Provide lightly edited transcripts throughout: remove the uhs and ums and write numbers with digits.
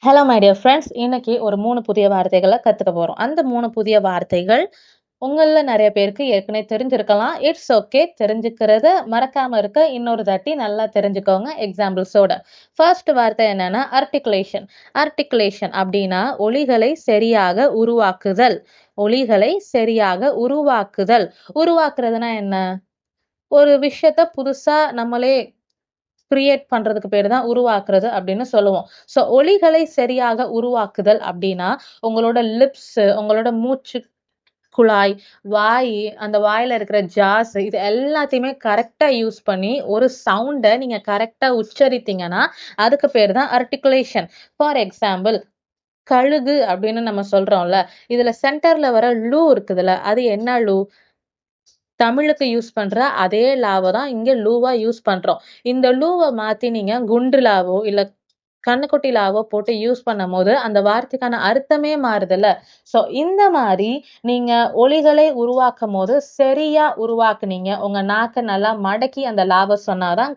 Hello my dear friends. இன்னைக்கு ஒரு 3 புதிய வார்த்தைகள கத்துக்க போறோம். அந்த 3 புதிய வார்த்தைகள் உங்கள்ல நெறைய பேருக்கு ஏற்கனவே தெரிஞ்சிருக்கலாம். It's okay. தெரிஞ்சுக்கிறத மறக்காம இருக்க இன்னொரு தாட்டி நல்லா தெரிஞ்சுக்கோங்க எக்ஸாம்பிள்ஸோட. ஃபர்ஸ்ட் வார்த்தை என்னன்னா ஆர்டிகுலேஷன். ஆர்டிகுலேஷன் அப்படின்னா ஒலிகளை சரியாக உருவாக்குதல். ஒலிகளை சரியாக உருவாக்குதல். உருவாக்குறதுனா என்ன? ஒரு விஷயத்த புதுசா நம்மளே கிரியேட் பண்றதுக்கு பேரு தான் உருவாக்குறது அப்படின்னு சொல்லுவோம். ஸோ ஒலிகளை சரியாக உருவாக்குதல் அப்படின்னா, உங்களோட லிப்ஸ், உங்களோட மூச்சு குழாய், வாயி, அந்த வாயில இருக்கிற ஜாஸ் இது எல்லாத்தையுமே கரெக்ட்டா யூஸ் பண்ணி ஒரு சவுண்ட நீங்க கரெக்ட்டா உச்சரித்தீங்கன்னா, அதுக்கு பேரு தான் ஆர்டிகுலேஷன். ஃபார் எக்ஸாம்பிள் கழுகு அப்படின்னு நம்ம சொல்றோம்ல, இதுல சென்டர்ல வர ழு இருக்குதுல்ல, அது என்ன ழு? தமிழுக்கு யூஸ் பண்ற அதே லாவ தான் இங்க லூவா யூஸ் பண்றோம். இந்த லூவ மாத்தி நீங்க குண்டு லாவோ, இல்ல கண்ணுக்குட்டி லாவோ போட்டு யூஸ் பண்ணும்போது, அந்த வார்த்தைக்கான அர்த்தமே மாறுதுல்ல. ஸோ இந்த மாரி நீங்க ஒலிகளை உருவாக்கும்போது, சரியா உருவாக்குனீங்க. உங்க நாக்க நல்லா மடக்கி அந்த லாவ சொன்னா தான்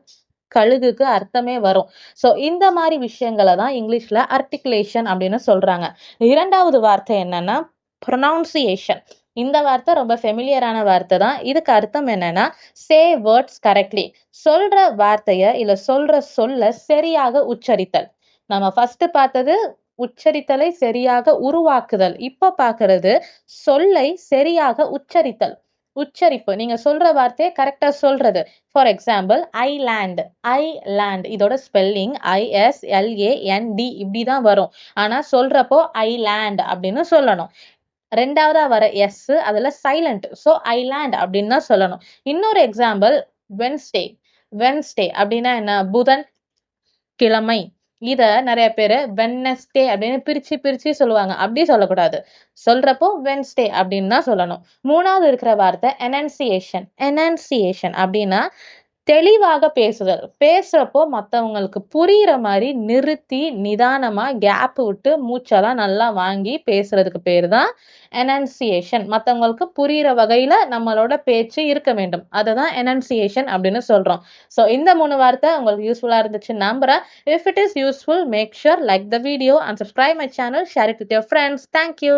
கழுகுக்கு அர்த்தமே வரும். ஸோ இந்த மாரி விஷயங்கள தான் இங்கிலீஷ்ல ஆர்டிகுலேஷன் அப்படின்னு சொல்றாங்க. 2வது வார்த்தை என்னன்னா, ப்ரொனவுன்சியேஷன். இந்த வார்த்தை ரொம்ப ஃபெமிலியரான வார்த்தை தான். இதுக்கு அர்த்தம் என்னன்னா, சே வேர்ட்ஸ் கரெக்ட்லி. சொல்ற வார்த்தைய இல்ல சொல்ற சொல்ல சரியாக உச்சரித்தல். நம்ம ஃபர்ஸ்ட் பார்த்தது உச்சரித்தலை சரியாக உருவாக்குதல். இப்ப பார்க்கிறது சொல்லை சரியாக உச்சரித்தல். உச்சரிப்பு. நீங்க சொல்ற வார்த்தைய கரெக்ட்டா சொல்றது. For example I land. I land இதோட ஸ்பெல்லிங் ISLAND இப்படிதான் வரும். ஆனா சொல்றப்போ ஐ லேண்ட் அப்படின்னு சொல்லணும். 2வதா வர எஸ் அதுல சைலண்ட். சோ ஐலேண்ட் அப்படின்னு தான் சொல்லணும். இன்னொரு எக்ஸாம்பிள் வென்ஸ்டே. வென்ஸ்டே அப்படின்னா என்ன? புதன் கிழமை. இத நெறைய பேரு வெட்னஸ்டே அப்படின்னு பிரிச்சு பிரிச்சு சொல்லுவாங்க. அப்படி சொல்லக்கூடாது. சொல்றப்போ வெட்னஸ்டே அப்படின்னு தான் சொல்லணும். 3வது இருக்கிற வார்த்தை எனன்சியேஷன். எனன்சியேஷன் அப்படின்னா தெளிவாக பேசுதல். பேசுறப்போ மத்தவங்களுக்கு புரியிற மாரி நிறுத்தி, நிதானமா கேப் விட்டு மூச்செல்லாம் நல்லா வாங்கி பேசுறதுக்கு பேரு தான் எனன்சியேஷன். மத்தவங்களுக்கு புரியிற வகையில நம்மளோட பேச்சு இருக்க வேண்டும். அததான் எனன்சியேஷன் அப்படின்னு சொல்றோம். ஸோ இந்த 3 வார்த்தை உங்களுக்கு யூஸ்ஃபுல்லா இருந்துச்சுன்னு நம்புறேன். If it is useful, make sure like the video and subscribe my channel. Share it with your friends. Thank you.